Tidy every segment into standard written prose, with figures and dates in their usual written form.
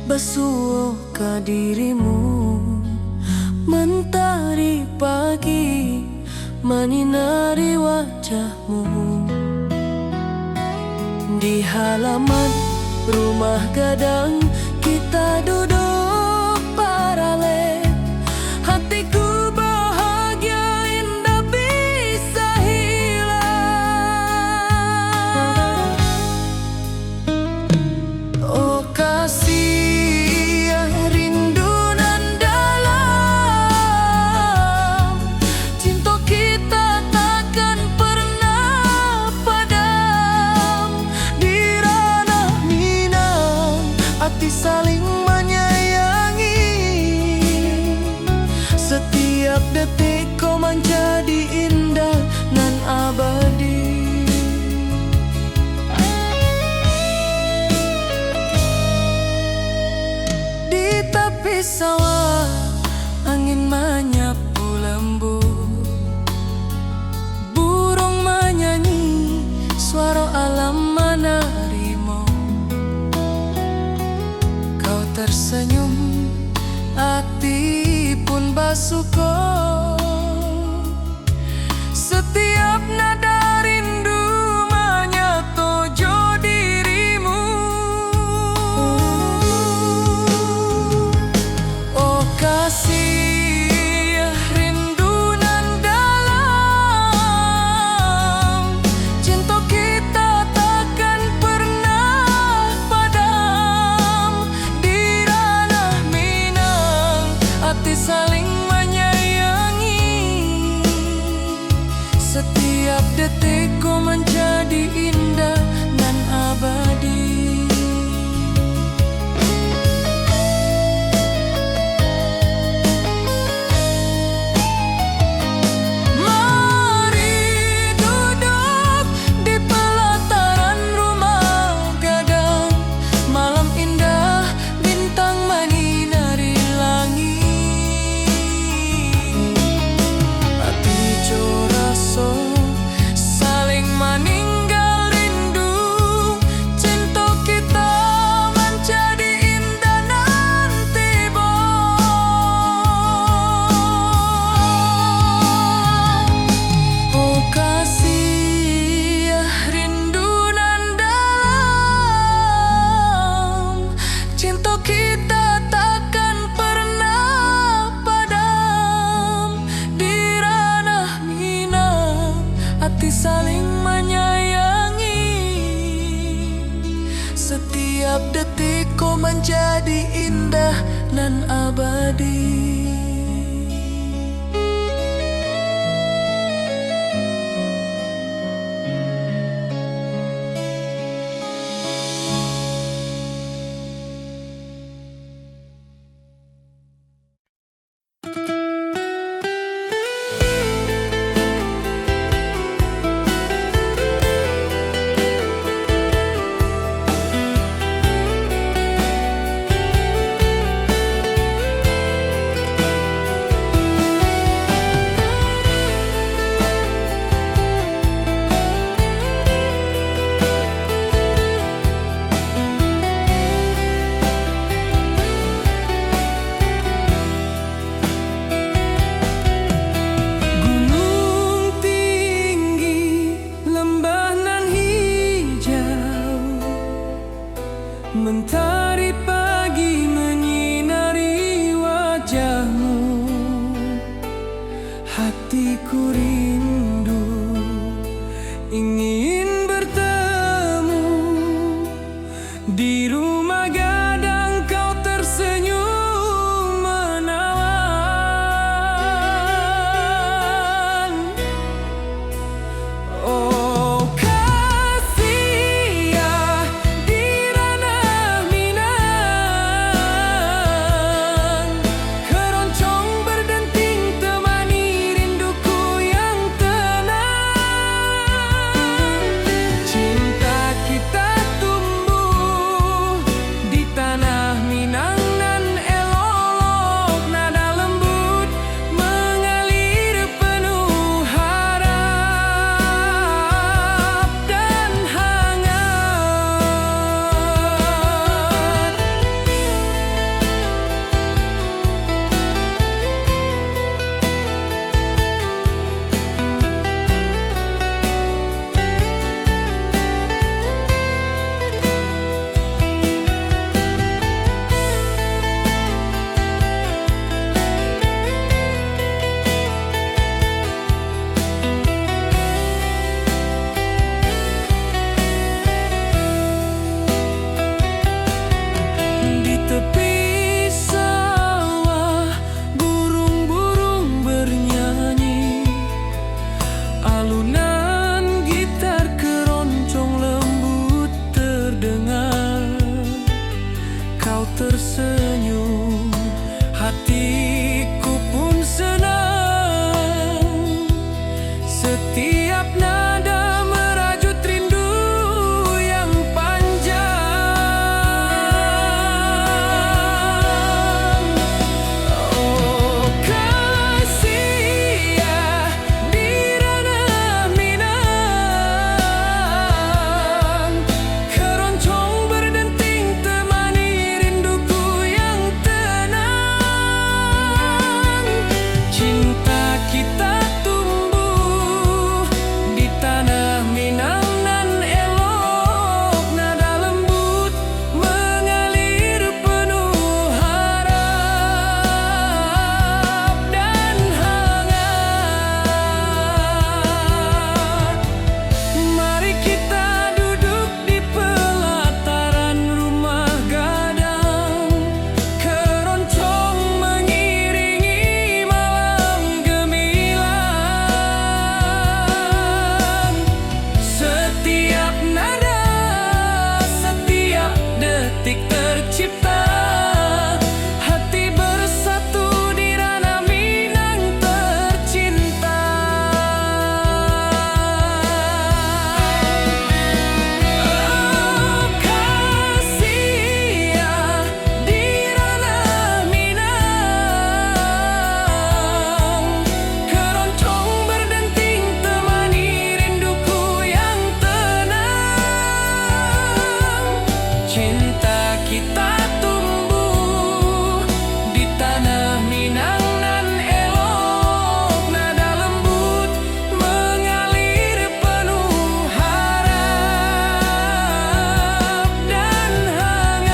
basuh ke dirimu. Mentari pagi menyinari wajahmu. Di halaman rumah gadang kita duduk paralel. Hatiku bahagia indah bisa hilang. Oh kasih rindu nan dalam, cinta kita takkan pernah padam. Di ranah Minang hati saling menyayangi. Setiap detik kau menjadi indah nan abadi. Di tepi sawah angin menyapu lembut. Burung menyanyi, suara alam menerimu. Kau tersenyum, hati pun bersyukur. Setiap nada rindu menyatu dirimu. Oh kasih rindu nan dalam, cinta kita takkan pernah padam. Di ranah Minang hati saling menyayangi. Setiap detik kau menjadi indah dan abadi. Mari duduk di pelataran rumah gadang. Malam indah, bintang menyinari langit. Hati joraso saling meninggal rindu. Cinta kita menjadi indah nanti oh kasih rindu nan dalam, cinta kita takkan pernah padam. Di ranah Minang hati saling menyayangi. Setiap detik kau menjadi indah nan abadi. Gunung tinggi, lembah nan hijau, mentari pagi menyinari wajahmu. Hatiku rindu ingin bertemu. Di rumah gadang kau tersenyum menawan. Oh kasih di ranah Minang, keroncong berdenting temani rinduku yang tersenyum, hatiku pun senang. Setiap nada merajut rindu yang panjang. Oh kasih ya di ranah Minang, keroncong berdenting temani rinduku yang tenang. Cinta kita tumbuh di tanah Minang nan elok, nada lembut mengalir penuh harap dan hangat. Mari kita duduk di pelataran rumah gadang, keroncong mengiringi malam gemilang. Setiap nada, setiap detik tercipta, hati bersatu di ranah Minang tercinta. Oh kasih ya di ranah Minang, keroncong berdenting temani rinduku yang tenang. Cinta kita tumbuh di tanah Minang nan elok, nada lembut mengalir penuh harap dan hangat.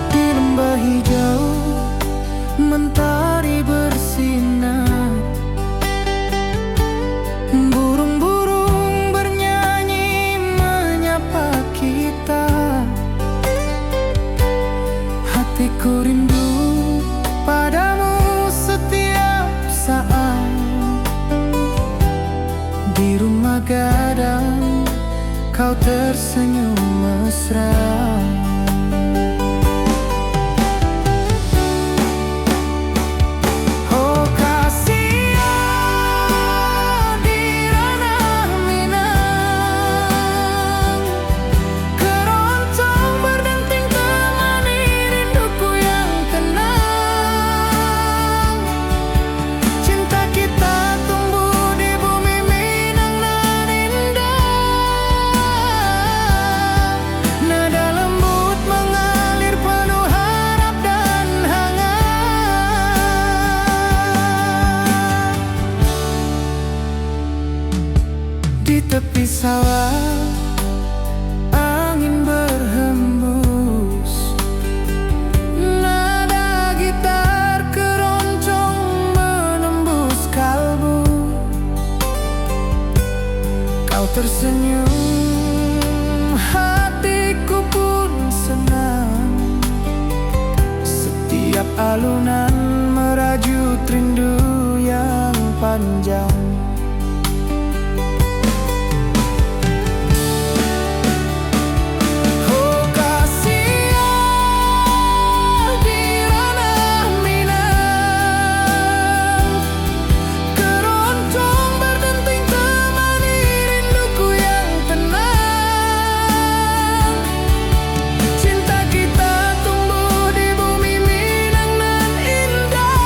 Di lembah hijau mentari bersinar, burung-burung bernyanyi menyapa kita. Hatiku rindu padamu setiap saat. Di rumah gadang kau tersenyum mesra. Oh kasih ya di ranah Minang, keroncong berdenting temani rinduku yang tenang. Cinta kita tumbuh di bumi Minang nan indah, nada lembut mengalir penuh harap dan hangat. Di tepi sawah angin berhembus, nada gitar keroncong menembus kalbu. Kau tersenyum, hatiku pun senang. Setiap alunan merajut rindu yang panjang. Oh kasih ya di ranah Minang, keroncong berdenting temani rinduku yang tenang. Cinta kita tumbuh di bumi Minang nan indah,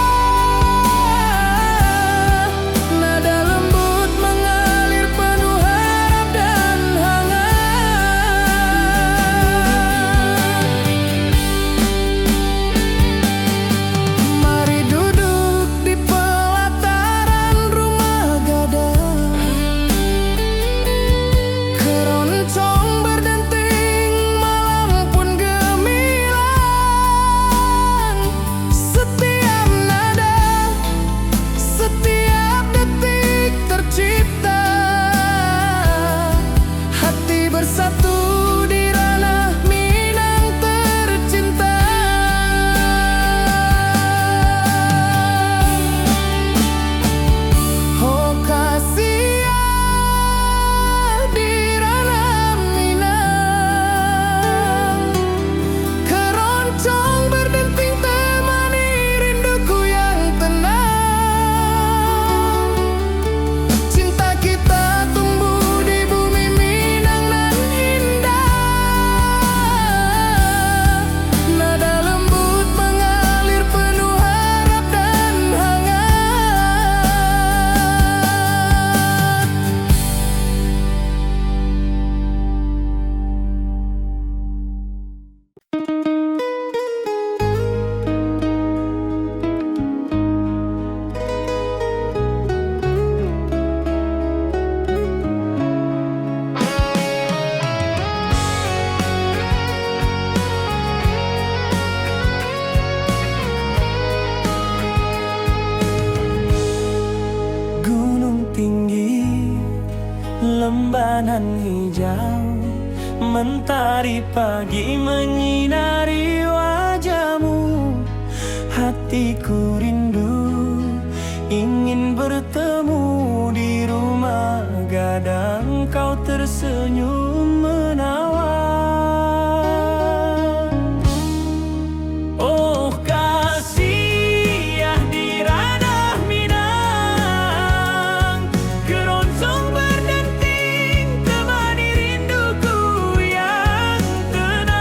lembanan hijau, mentari pagi menyinari wajahmu. Hatiku rindu ingin bertemu di rumah gadang, kau tersenyum menawan. Oh kasih ya di ranah Minang, keroncong berdenting temani rinduku yang tenang.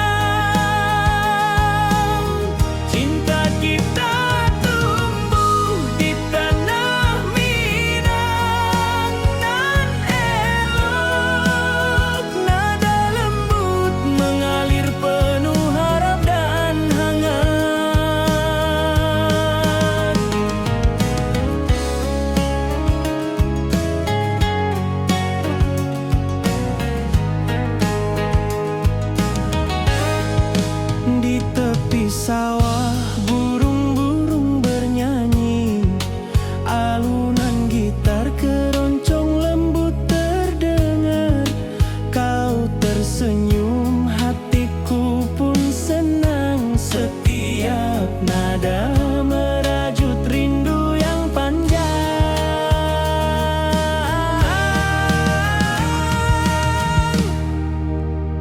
Cinta kita tumbuh di tanah Minang, nan elok, nada lembut mengalir penuh harap dan hangat. Di tepi sawah burung-burung bernyanyi, alunan gitar keroncong lembut terdengar. Kau tersenyum, hatiku pun senang. Setiap nada merajut rindu yang panjang.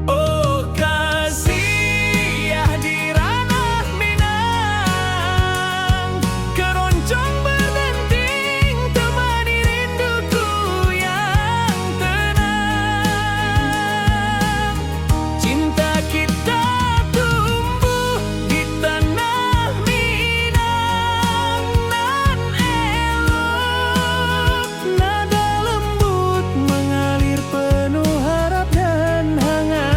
Oh kasih ya di ranah Minang, keroncong berdenting temani rinduku yang tenang. Cinta kita tumbuh di tanah Minang, nan elok, nada lembut mengalir penuh harap dan hangat.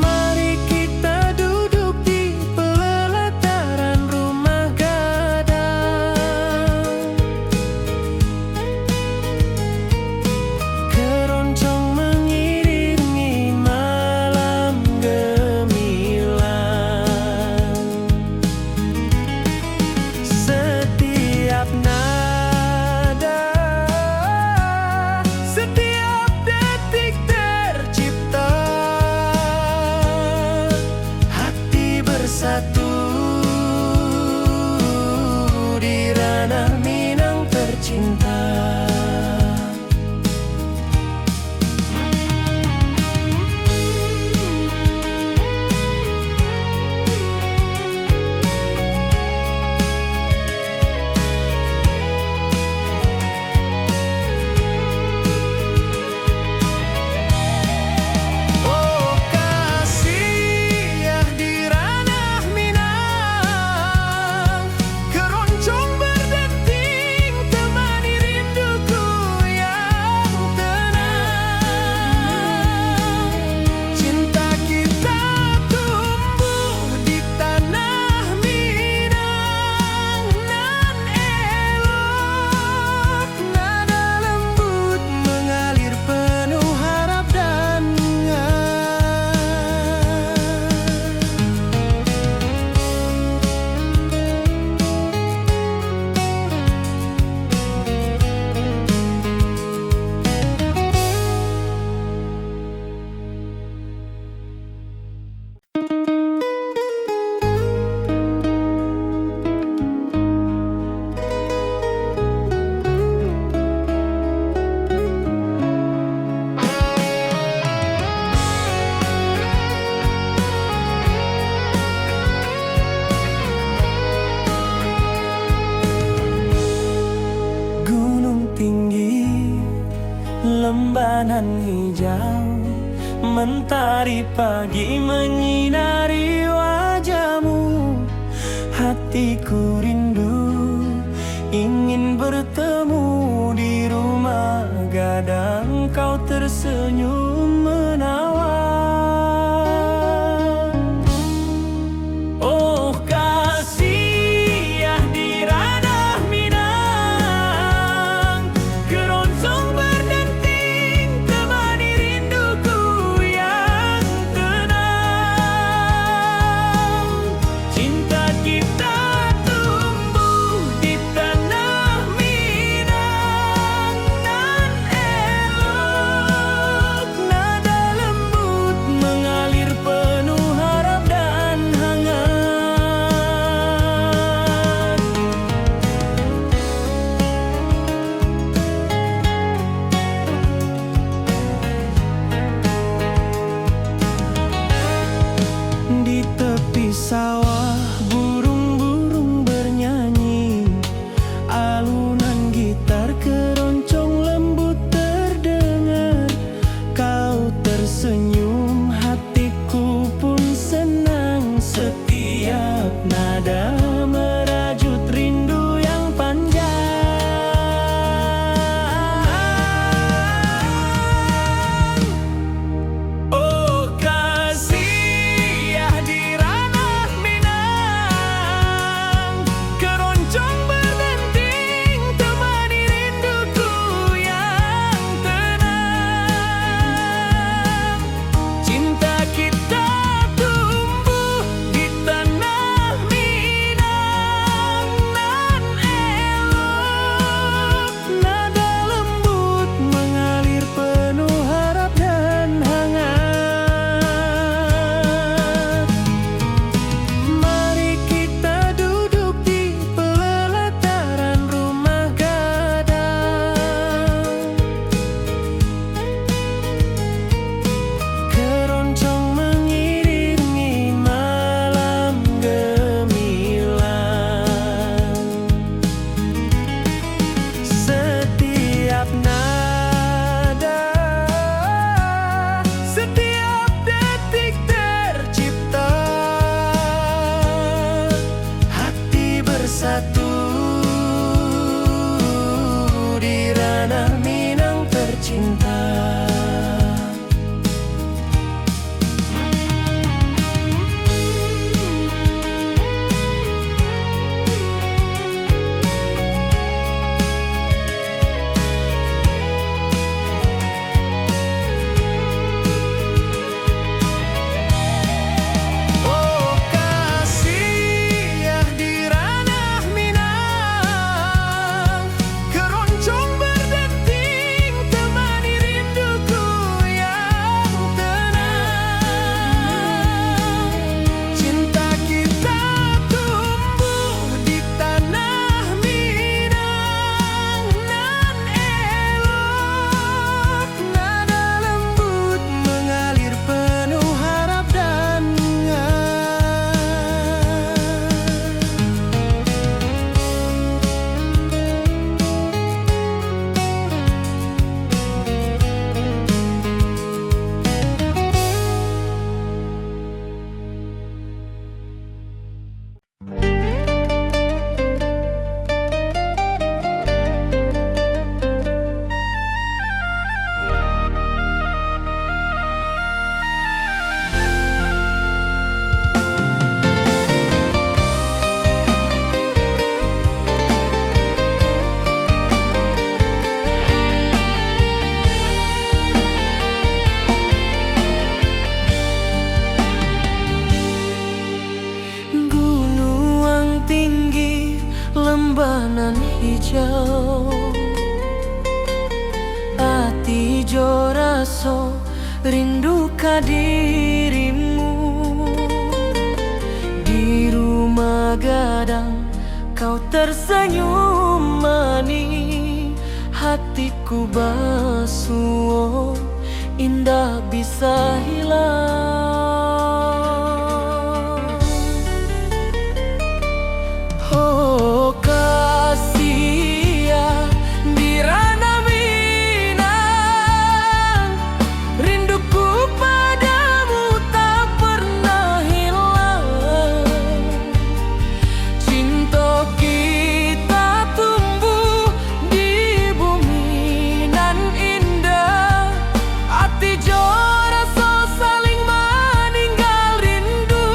Mari kita duduk di pelataran rumah gadang, keroncong mengiringi malam gemilang. Setiap nada, setiap detik tercipta, hati bersatu di ranah Minang tercinta. Oh kasih ya di ranah Minang, keroncong berdenting temani rinduku yang tenang. Cinta kita tumbuh di tanah Minang, nan elok, nada lembut mengalir penuh harap dan gunung tinggi, lembanan hijau, mentari pagi menyinari wajahmu. Hatiku rindu ingin bertemu di rumah gadang, kau tersenyum menawan. Oh kasih ya di ranah Minang, keroncong berdenting temani rinduku yang tenang. Cinta kita tumbuh di tanah Minang, rembanan hijau. Ati jo raso rindu ka dirimu. Di rumah gadang kau tersenyum manis. Hatiku basuh indah bisa hilang. Oh kasih ya di ranah Minang, rinduku padamu tak pernah hilang. Cinta kita tumbuh di bumi nan indah. Hati jo rasa saling meninggal rindu.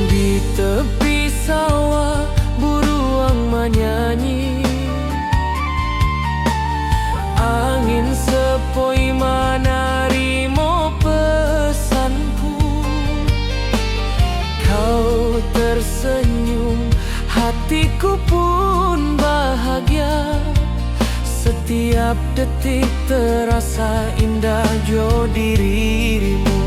Di tepi sawah buruang menyanyi, angin sepoi menarimo pesanku. Kau tersenyum, hatiku pun bahagia. Setiap detik terasa indah jo dirimu.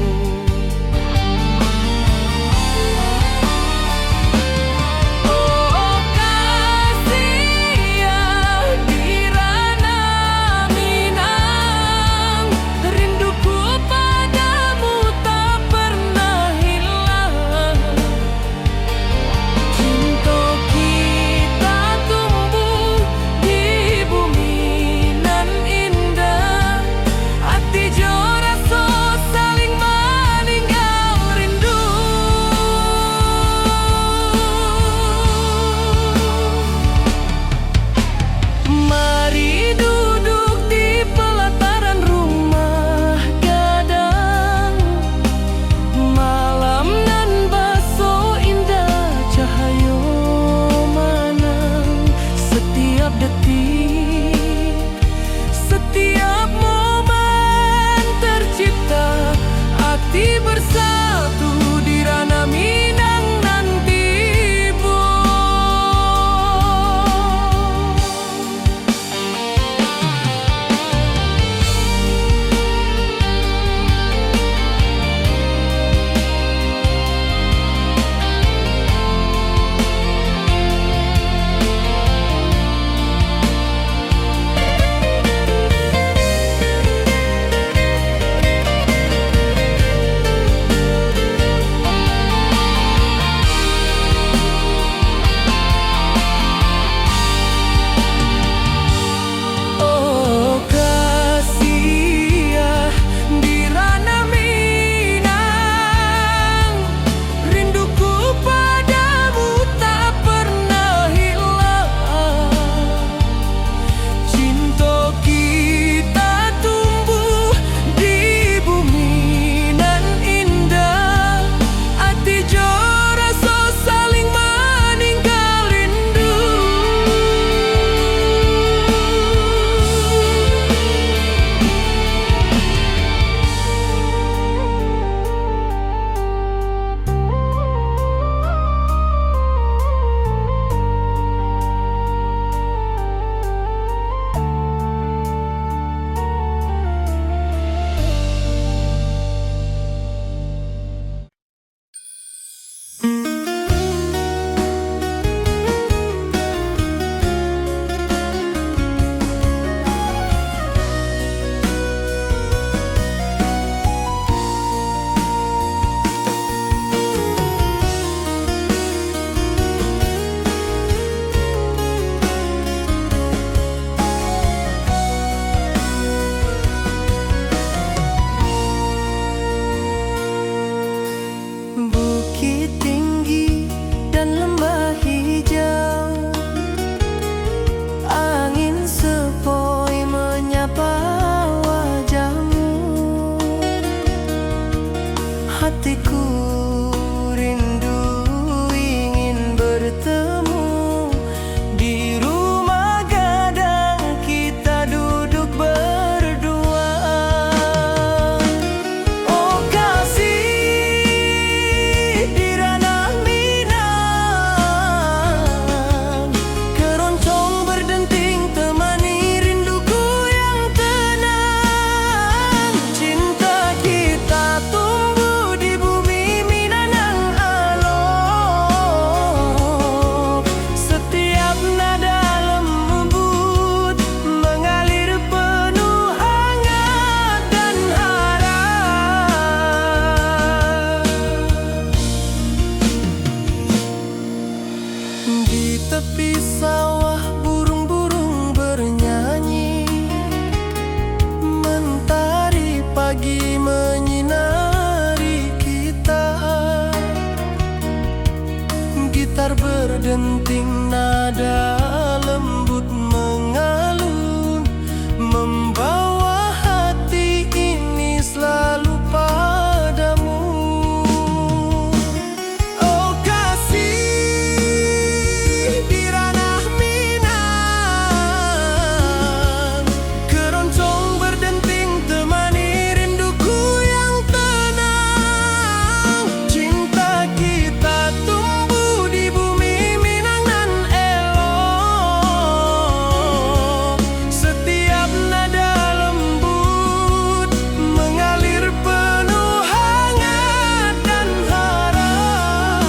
Oh kasih ya di ranah Minang, rinduku padamu tak pernah hilang. Cinta kita tumbuh di bumi nan indah. Hati jo rasa saling meninggal rindu. Mari duduk di pelataran rumah gadang. Malam nan baso indah cahayo manang. Setiap detik, setiap momen tercipta. Hati bersatu di ranah Minang nan tiba. Oh kasih ya di ranah Minang, rinduku padamu tak pernah hilang. Cinta kita tumbuh di bumi nan indah. Hati jo rasa saling meninggal rindu. Bukit tinggi dan lembah hijau, angin sepoi menyapa wajahmu. Hatiku rindu ingin bertemu. Di rumah gadang kita duduk berdua. Oh kasih berdenting nada lembut mengalun, membawa hati ini selalu padamu. Oh kasih di ranah Minang, keroncong berdenting temani rinduku yang tenang. Cinta kita tumbuh di bumi Minang nan elok. Setiap nada lembut mengalir penuh hangat dan harap.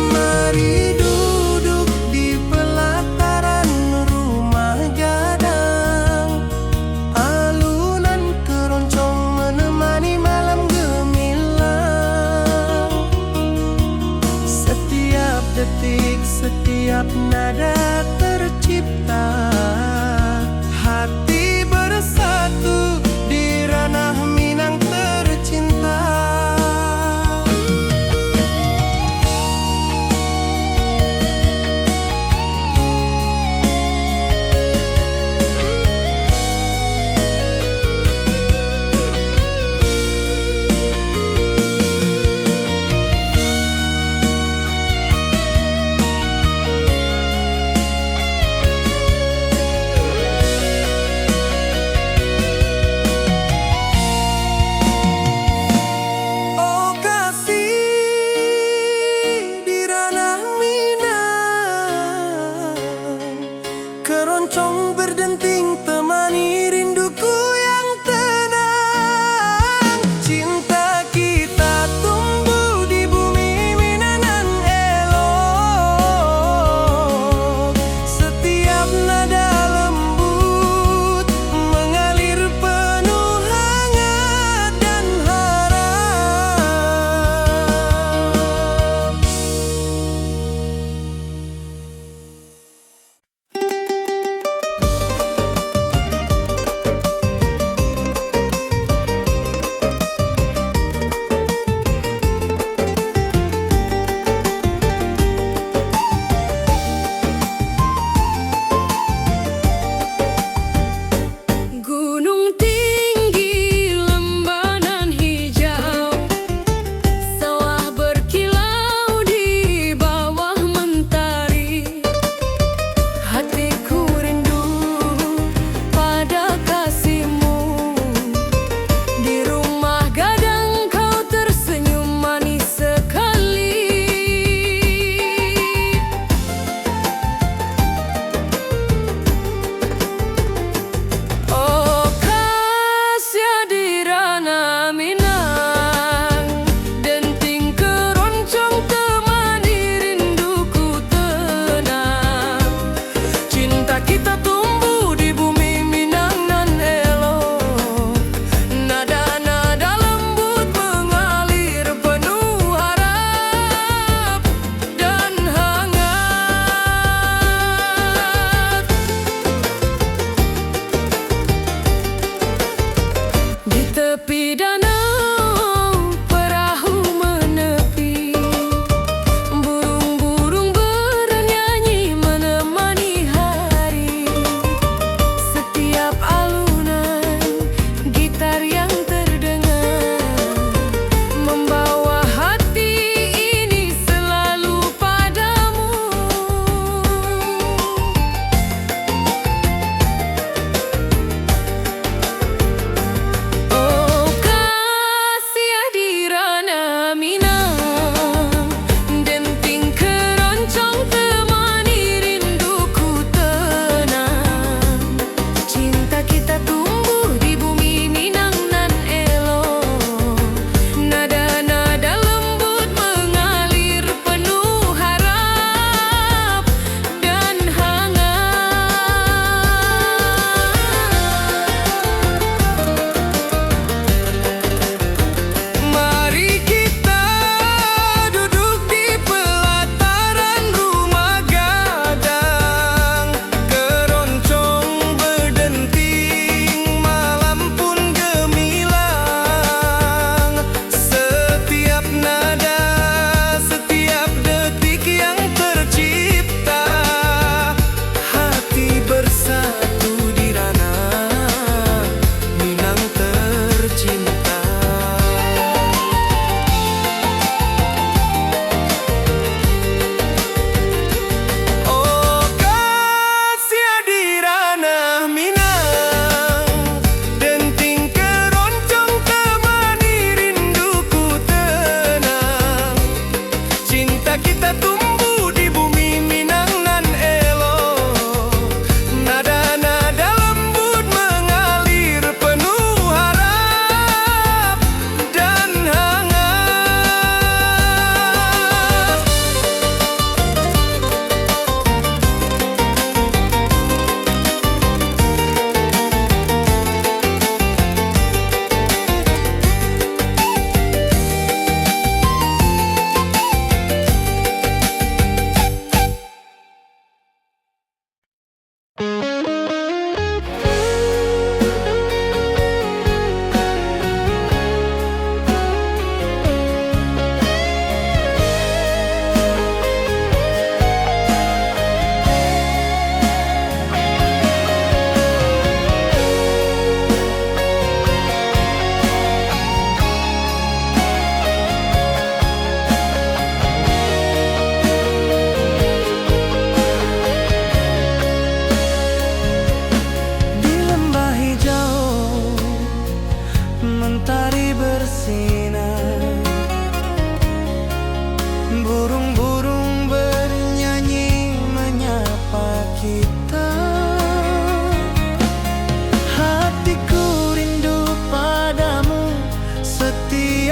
Mari duduk di pelataran rumah gadang, alunan keroncong menemani malam gemilang. Setiap detik, setiap nada tercipta, hati bersatu di ranah Minang tercinta.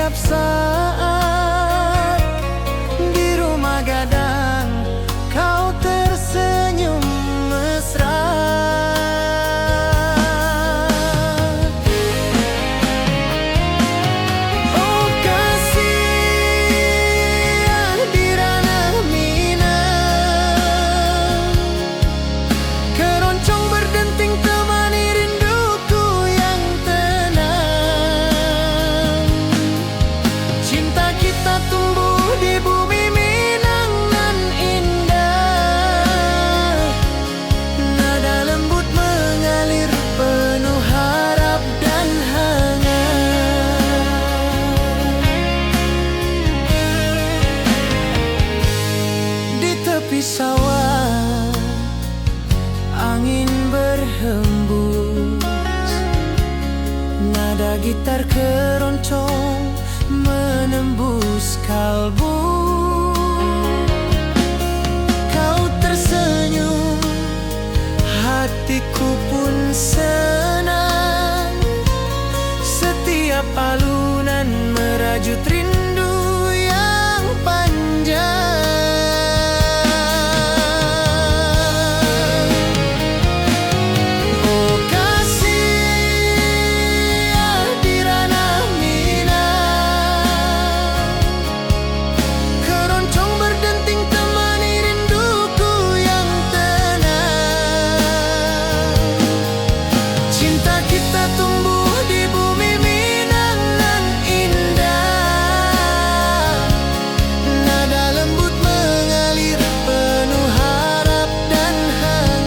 setiap saat. Di rumah gadang kau tersenyum mesra. Oh kasih di ranah Minang, keroncong berdenting temani rinduku yang tenang. Cinta kita tumbuh di bumi Minang nan indah. Nada lembut mengalir penuh harap dan hangat. Di tepi sawah angin berhembus, nada gitar keroncong menembus kalbu. Kau tersenyum, hatiku pun senang. Setiap alunan merajut rindu yang panjang. Oh kasih di ranah Minang, keroncong berdenting temani rinduku yang tenang. Cinta kita tumbuh di bumi Minang nan indah. Nada lembut mengalir penuh harap dan hangat.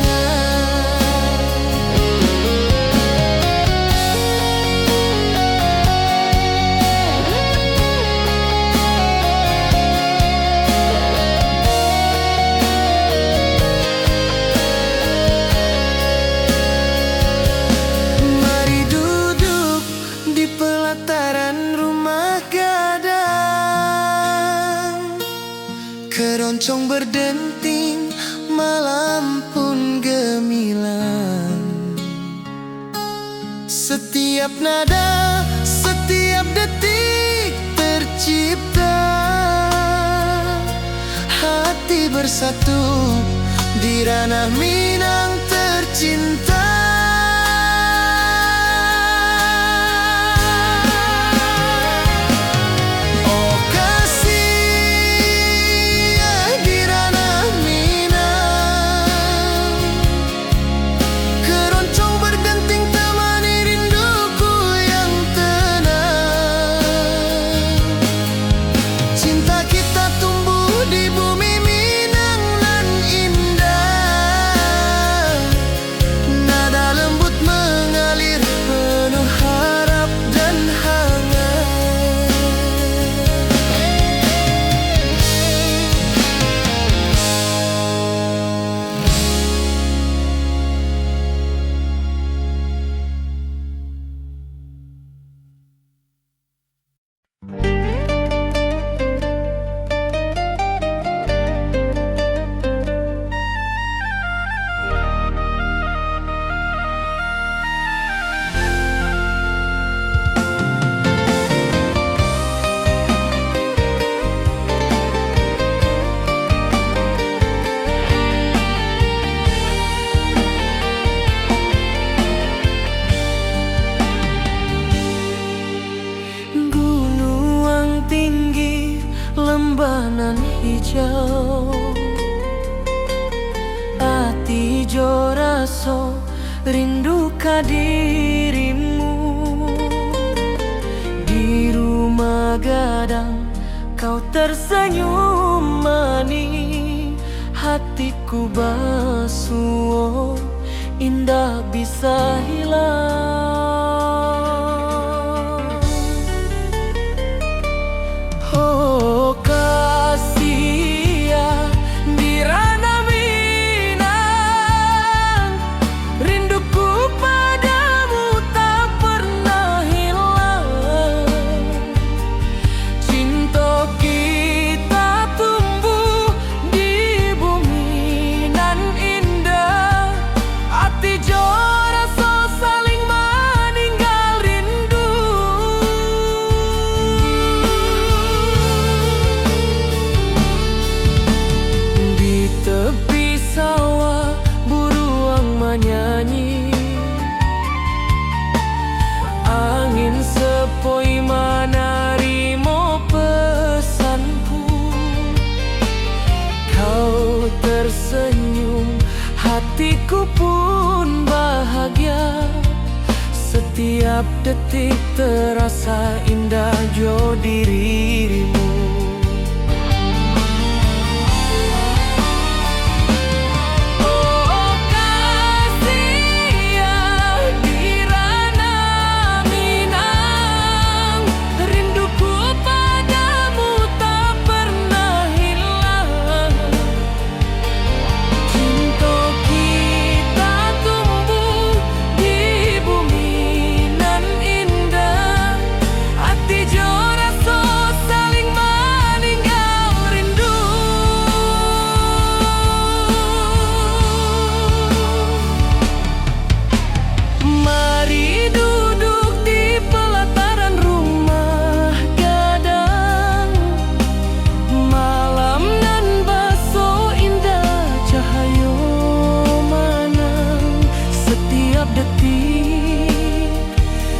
Mari duduk di pelataran rumah gadang, keroncong berdenting, malam pun gemilang. Setiap nada, setiap detik tercipta. Hati bersatu di ranah Minang tercinta. Oh kasih di ranah Minang, keroncong berdenting temani rinduku yang tenang. Cinta kita tumbuh di bumi Minang nan indah. Nada lembut mengalir penuh harap dan hangat. Gunung tinggi, lembanan hijau, ati jo raso rindu ka dirimu. Di rumah gadang kau tersenyum manis, hatiku basuh indah bisa hilang. Oh kasih di ranah Minang, rinduku padamu tak pernah hilang. Cinta kita tumbuh di bumi nan indah. Hati jo rasa saling Setiap detik terasa indah jo dirimu. Oh kasih ya di ranah Minang, rinduku padamu tak pernah hilang. Cinta kita tumbuh di bumi nan indah, hati jo rasa saling meninggal rindu. Mari duduk di pelataran rumah gadang, malam nan baso indah cahayo manang. Setiap detik,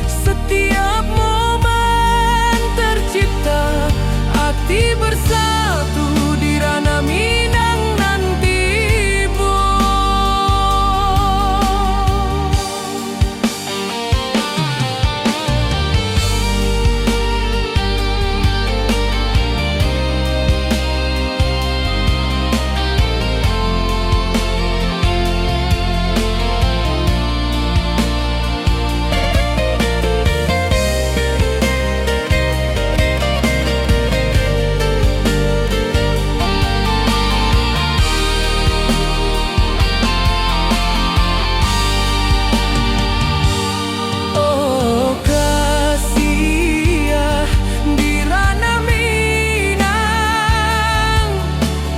setiap momen tercipta, hati bersatu di ranah Minang nanti bu. Oh kasih ya di ranah Minang,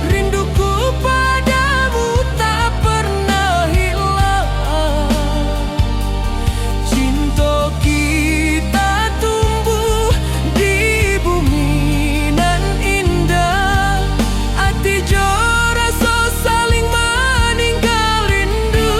rinduku padamu tak pernah hilang. Cinta kita tumbuh di bumi nan indah, hati jo rasa saling meninggal rindu.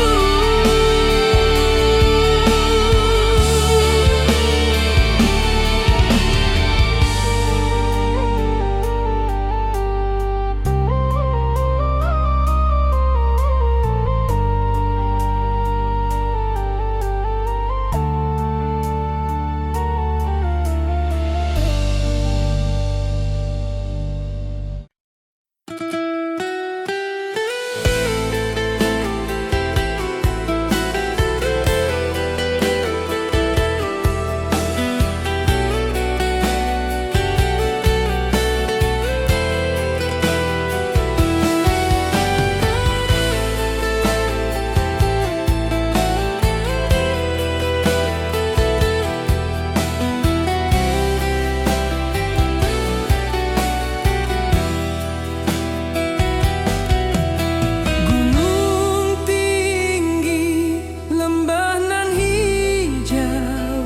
Gunung tinggi, lembah nan hijau,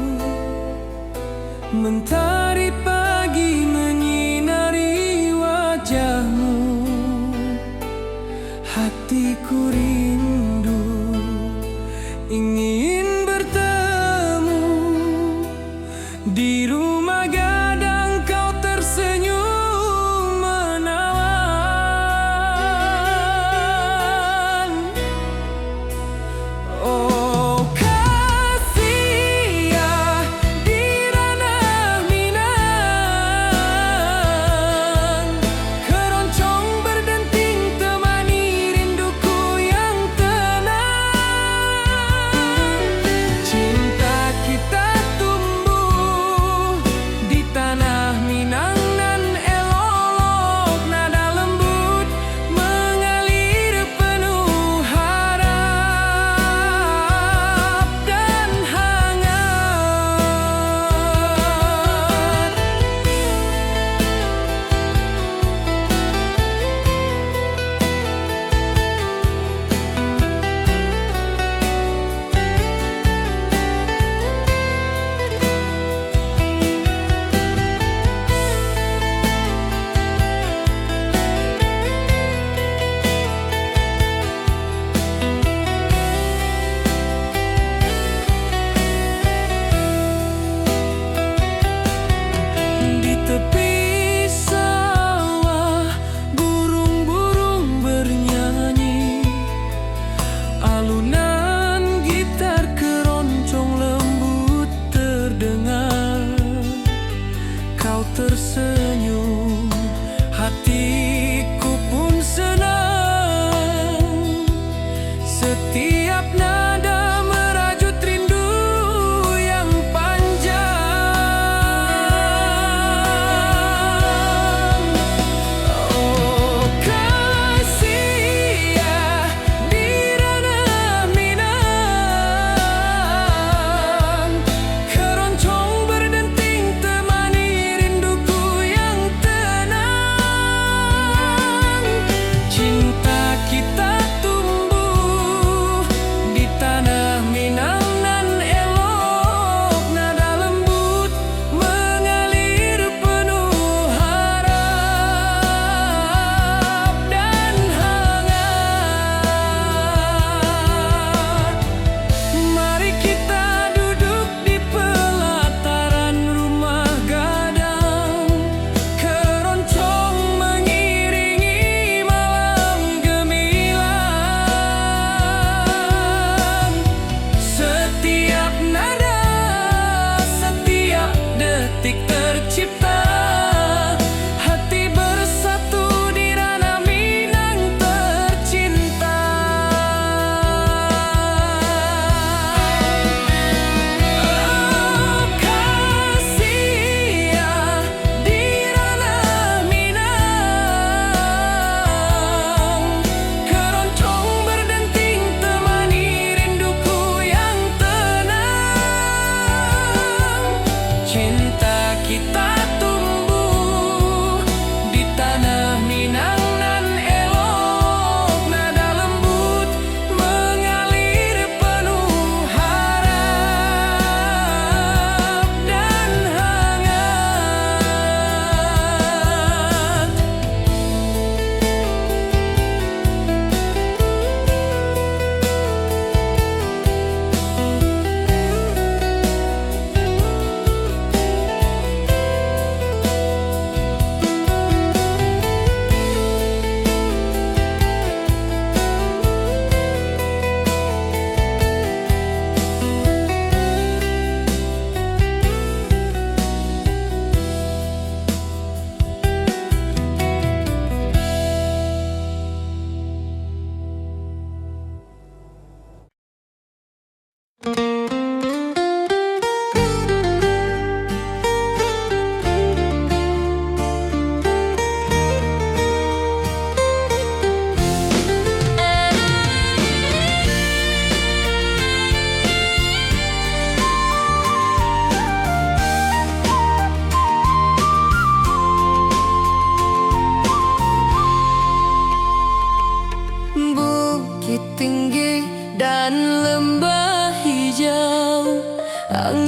mentari pagi menyinari wajahmu. Hatiku rindu ingin bertemu di rumah gadang, kau tersenyum menawan. Oh kasih ya di ranah Minang,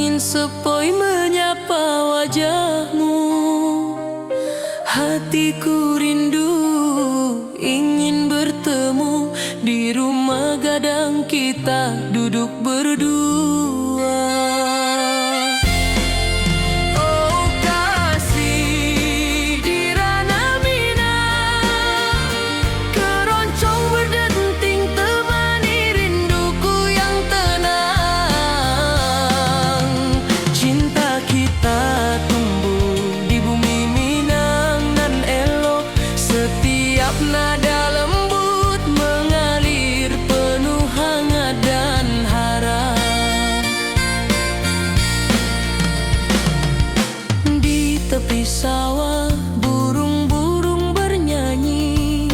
Angin sepoi menyapa wajahmu. Hatiku rindu ingin bertemu di rumah gadang kita duduk berdua. Oh kasih di ranah Minang, keroncong berdenting temani rinduku yang tenang. Cinta kita tumbuh di bumi Minang nan elok, setiap nada lembut mengalir penuh hangat dan harap. Di tepi sawah burung-burung bernyanyi,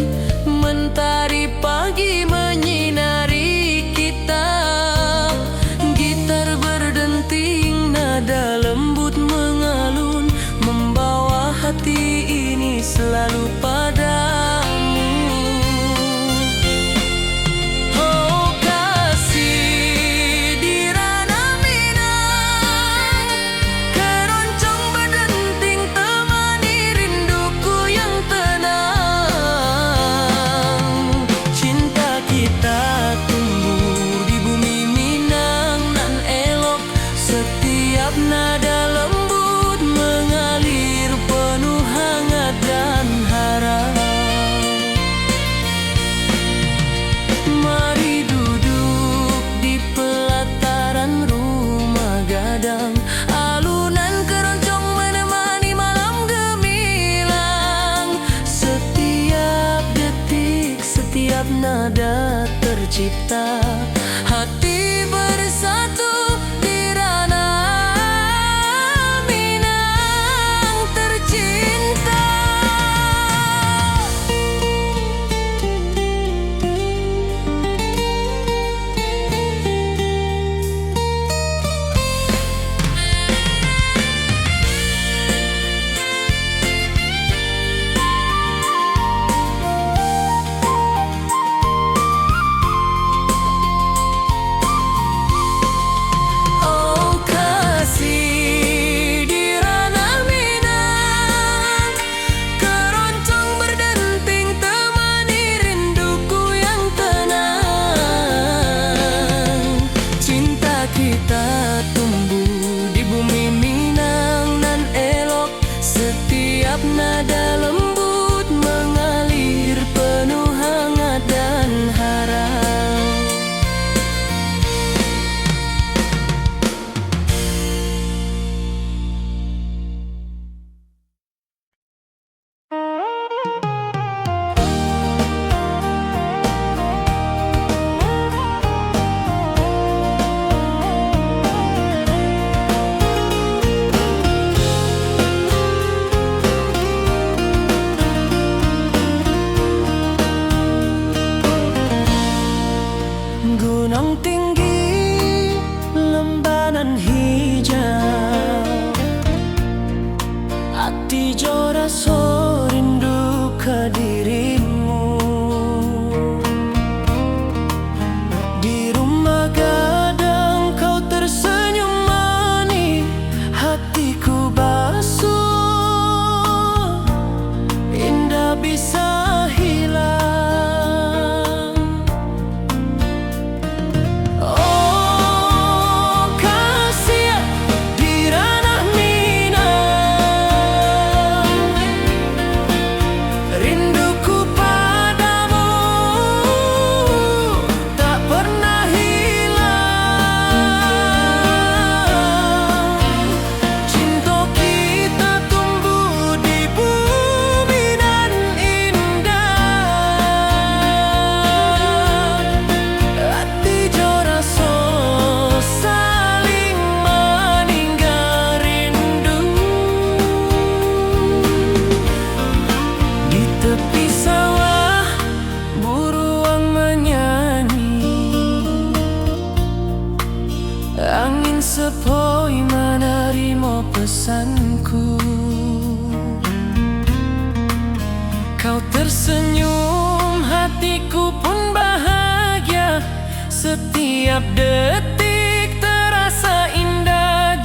mentari pagi menyinari kita. Gitar berdenting, nada lembut mengalun, membawa hati ini selalu padamu. Oh kasih di ranah Minang, keroncong berdenting temani rinduku yang tenang. Cinta kita tumbuh di bumi Minang nan elok, setiap nada lembut mengalir penuh hangat dan harap. Mari duduk di pelataran rumah gadang, alunan keroncong menemani malam gemilang. Setiap detik, setiap nada tercipta, hati bersatu di ranah Minang tercinta. Oh kasih di ranah Minang, keroncong berdenting temani rinduku yang tenang. Cinta kita tumbuh di bumi Minang nan elok, setiap nada lembut mengalir penuh hangat dan harap. Gunung tinggi, lembanan hijau, hati jora so rindu ke dirimu. Di rumah gadang kau tersenyum manis, hatiku basuh, indah bisa hilang. Oh kasih di ranah Minang, rinduku padamu tak pernah hilang. Cinta kita tumbuh di bumi nan indah, hati jora so saling meninggal rindu. Di tepi sawah buruang menyanyi, angin sepoi menerima pesanku. Kau tersenyum, hatiku pun bahagia. Setiap detik terasa indah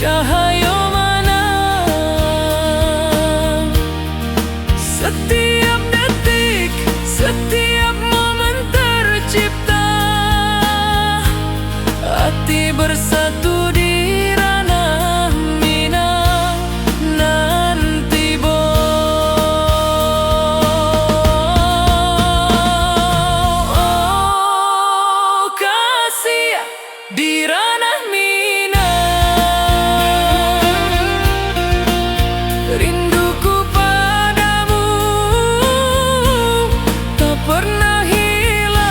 cahaya mana. Setiap detik, setiap momen tercipta, hati bersatu di ranah Minang. Nanti kasih di ranah Minang. Rinduku padamu tak pernah hilang.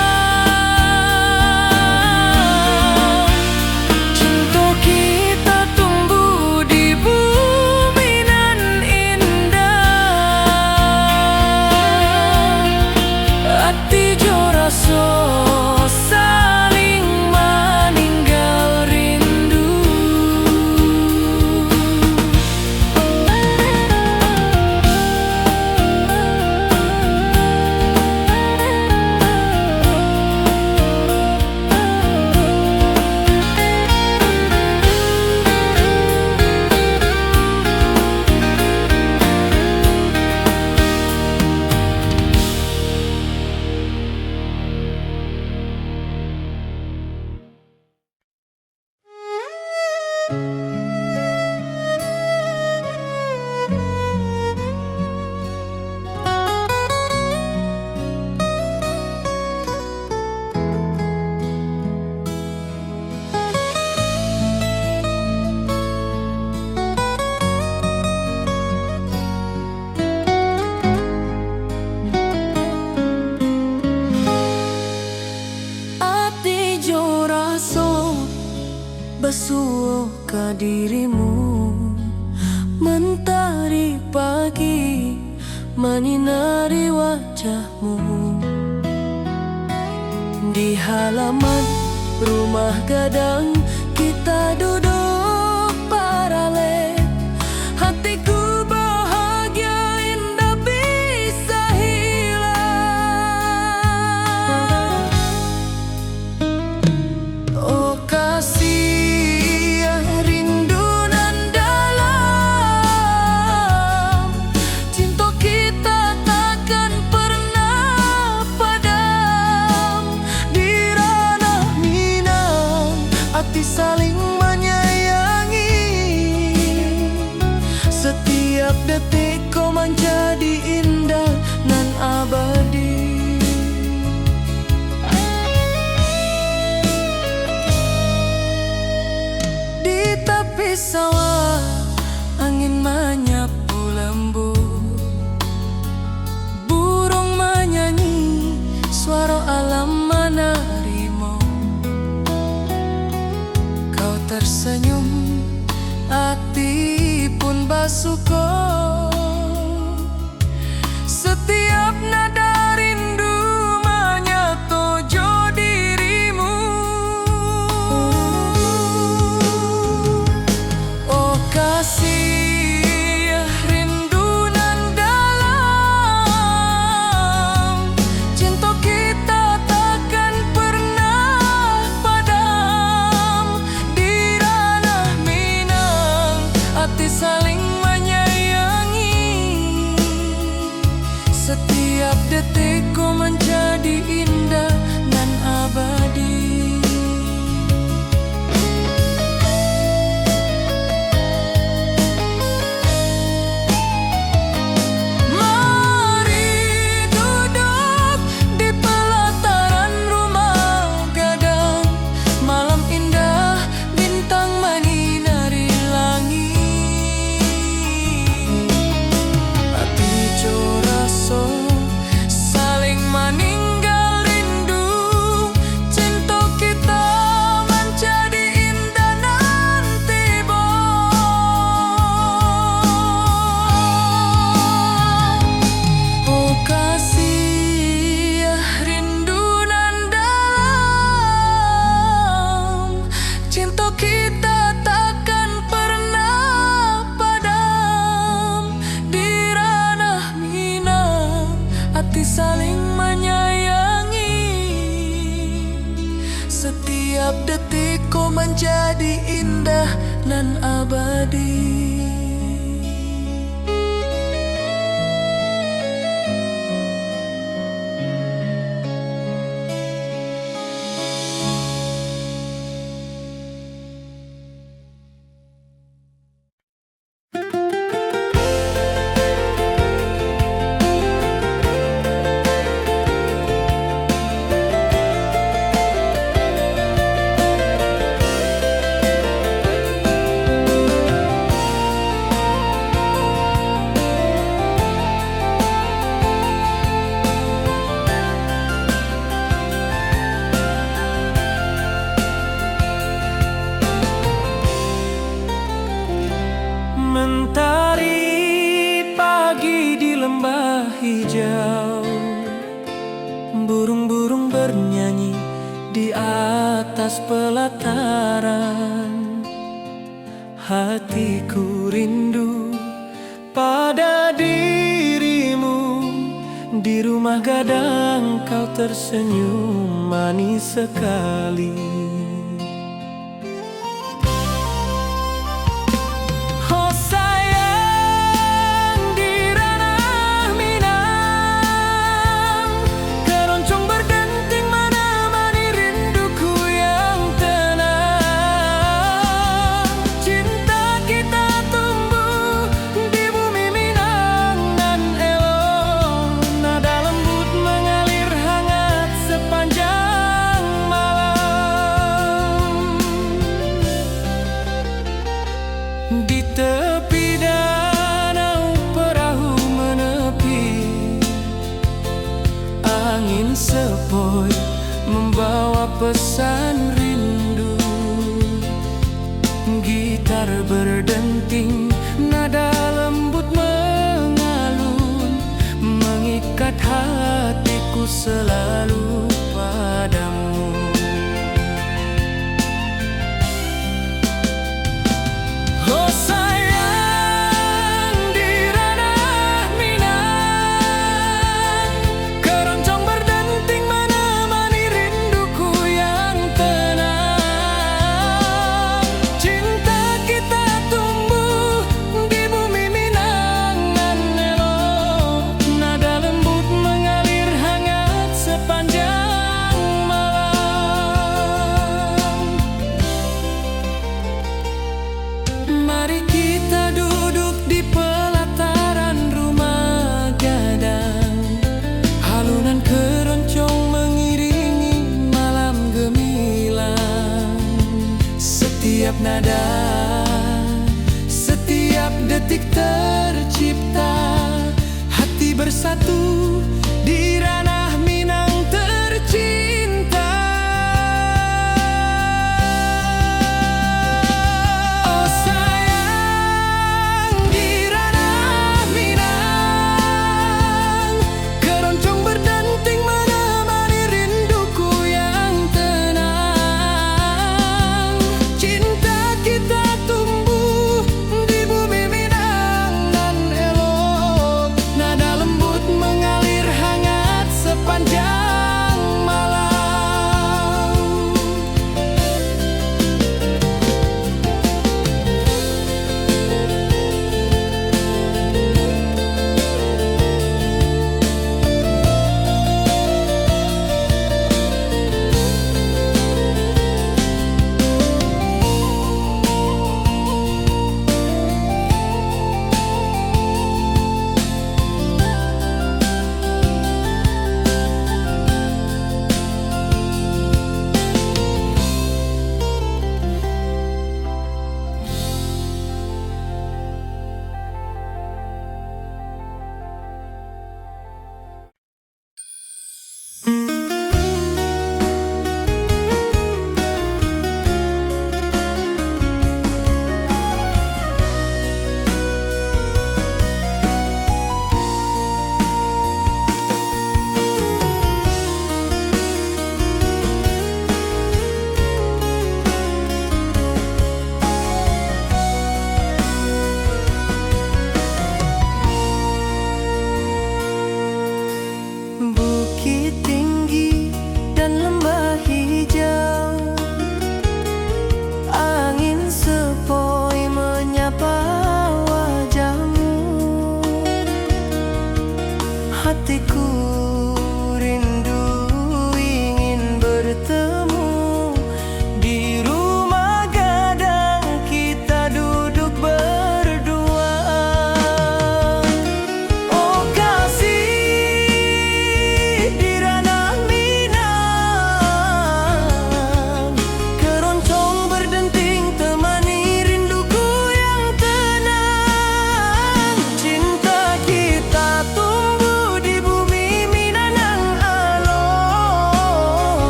Cinta kita tumbuh di bumi nan indah. Hati jo rasa saling meninggal rindu. Ati jo raso basuh ke dirimu. Mentari pagi menyinari wajahmu. Di halaman rumah gadang kita duduk paralel. Hatiku bahagia indah bisa hilang. Oh kasih rindu nan dalam, cinta kita takkan pernah padam. Di ranah Minang hati saling menyayangi. Setiap detik kau menjadi indah nan abadi. Di tepi sawah angin menyapu lembut. Burung menyanyi, suara alam menerimu. Kau tersenyum, hati pun bersyukur. Setiap nada rindu menyatu jo dirimu. Oh kasih rindu nan dalam, cinta kita takkan pernah padam. Di ranah Minang hati saling menyayangi. Setiap detik kau menjadi indah dan abadi. nan abadi. Mentari pagi di lembah hijau, burung-burung bernyanyi di atas pelataran. Hatiku rindu pada dirimu, di rumah gadang kau tersenyum manis sekali. Di tepi danau perahu menepi, angin sepoi membawa pesan rindu. Gitar berdenting, nada lembut mengalun, mengikat hatiku selalu padamu. Oh sayang, di ranah Minang, keroncong berdenting menemani rinduku yang tenang. Cinta kita tumbuh di bumi Minang nan elok, nada lembut mengalir hangat sepanjang malam. Mari kita duduk di pelataran rumah gadang, alunan keroncong mengiringi malam gemilang. Setiap nada, setiap detik tercipta, hati bersatu di ranah Minang tercinta. Oh sayang, di ranah Minang, keroncong berdenting menemani rinduku yang tenang. Cinta kita tumbuh di bumi Minang nan elok, nada lembut mengalir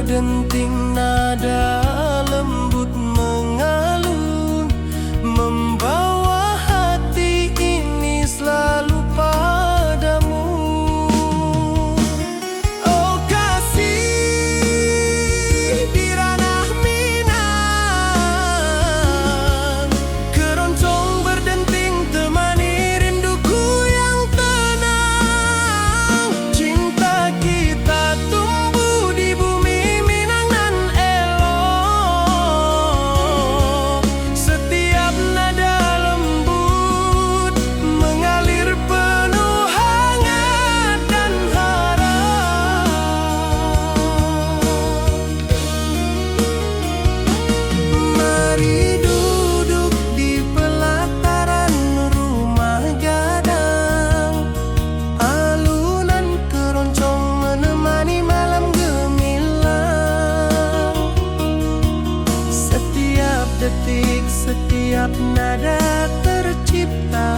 berdenting nada lembut mengalun, membawa hati ini selalu padamu. Oh kasih di ranah Minang, keroncong berdenting temani rinduku yang tenang. Cinta kita tumbuh di bumi Minang nan elok. Setiap nada lembut mengalir penuh hangat dan harap. Mari duduk di pelataran rumah gadang, alunan keroncong menemani malam gemilang. Setiap detik, setiap nada tercipta,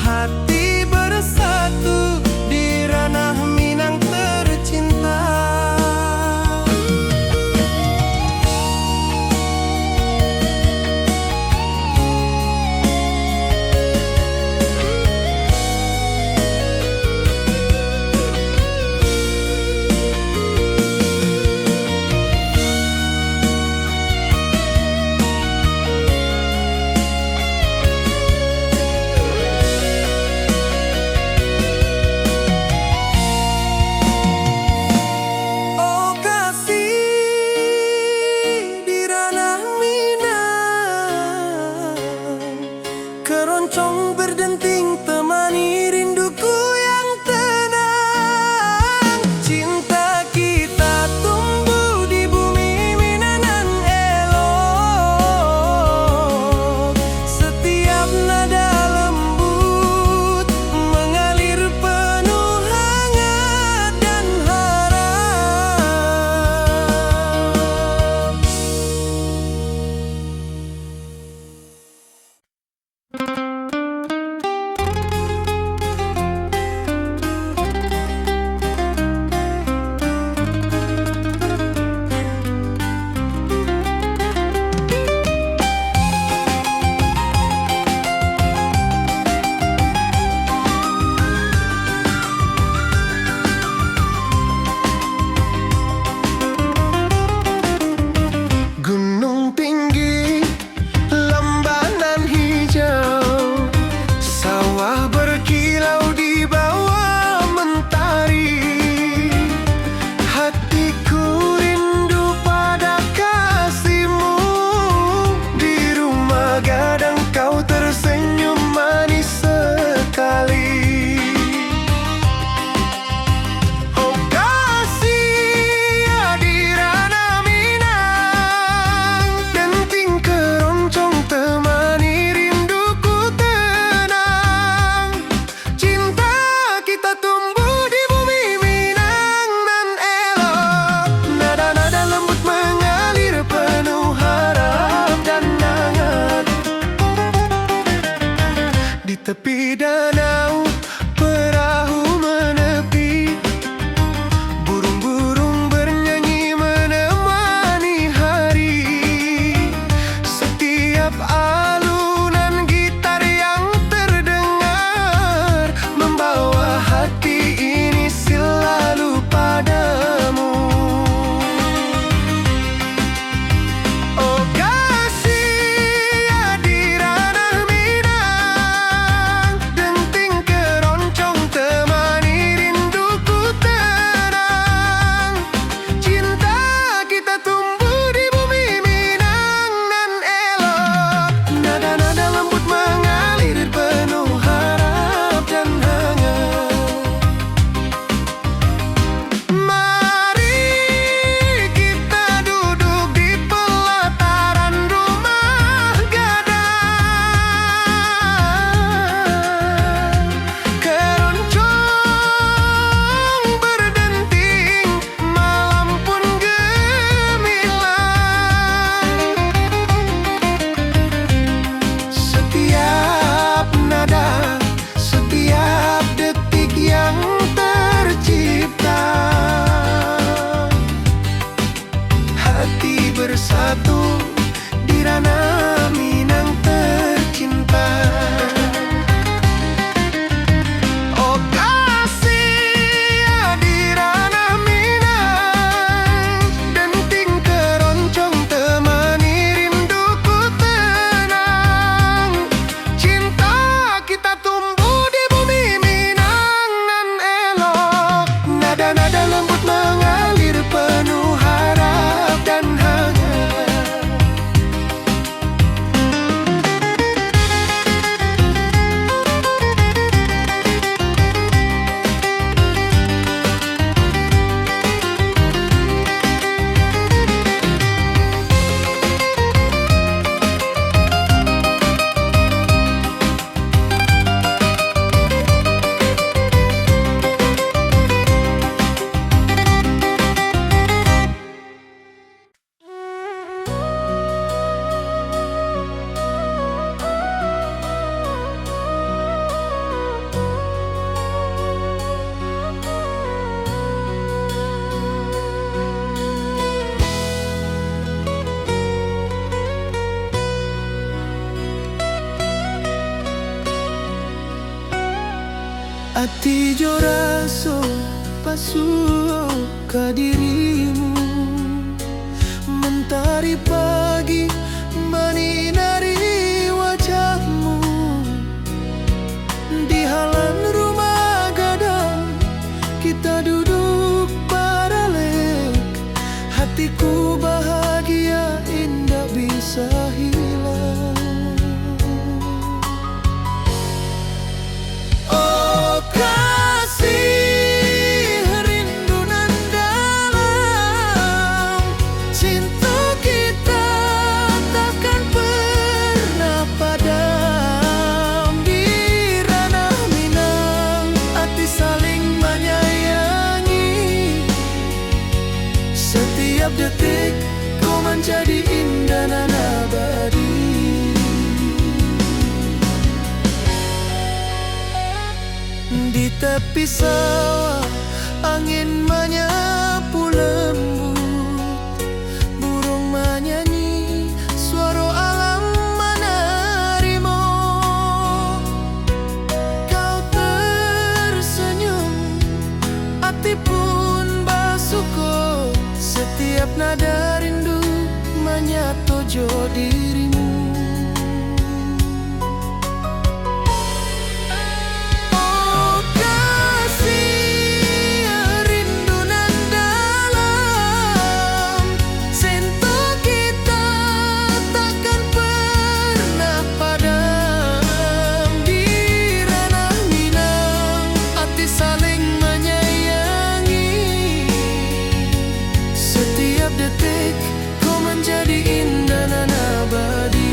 hati bersatu di ranah Minang tercinta. Oh kasih di ranah Minang, keroncong berdenting temani rinduku yang tenang. Cinta kita tumbuh di bumi Minang nan elok. Setiap nada lembut mengalir penuh hangat dan harap. Gunung tinggi, lembanan hijau, sawah berkilau di bawah mentari. Hatiku rindu pada kasihmu, di rumah gadang kau tersenyum manis sekali. Oh kasih di ranah Minang, denting keroncong temani rinduku tenang. Cinta kita tumbuh di bumi Minang nan elok. Nada-nada lembut mengalir penuh harap dan hangat. Di tepi danau perahu menepi, burung-burung bernyanyi menemani hari. Setiap alunan gitar yang terdengar membawa hati ini selalu padamu. Oh kasih di ranah Minang, denting Ati jo raso pasuo ka dirimu, mentari pagi menyinari wajahmu. Di halaman rumah gadang kita duduk baralek, hatiku bahagia indah bisa hilang. Oh kasih rindu nan dalam, cinta kita takkan pernah padam. Di ranah Minang hati saling menyayangi, setiap detik kau menjadi indah dan abadi. Di tepi sawah angin menyapu lembut, burung menyanyi, suara alam menarimu. Kau tersenyum, hati pun bersyukur, setiap nada rindu menyatu jo dirimu. Detik kau menjadi indah dan abadi.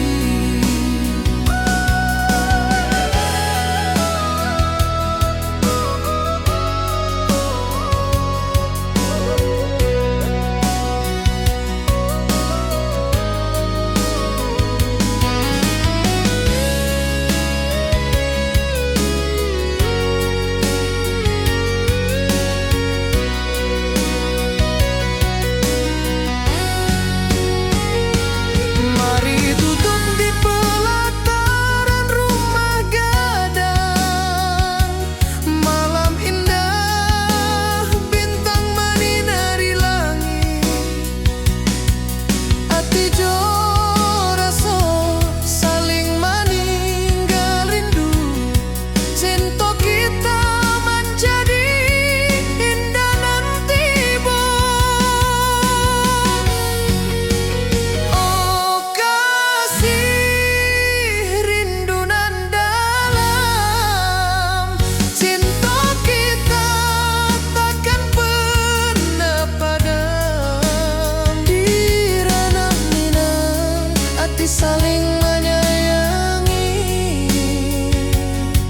Saling menyayangi,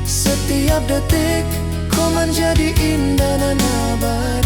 setiap detik kau menjadi indah dan abadi.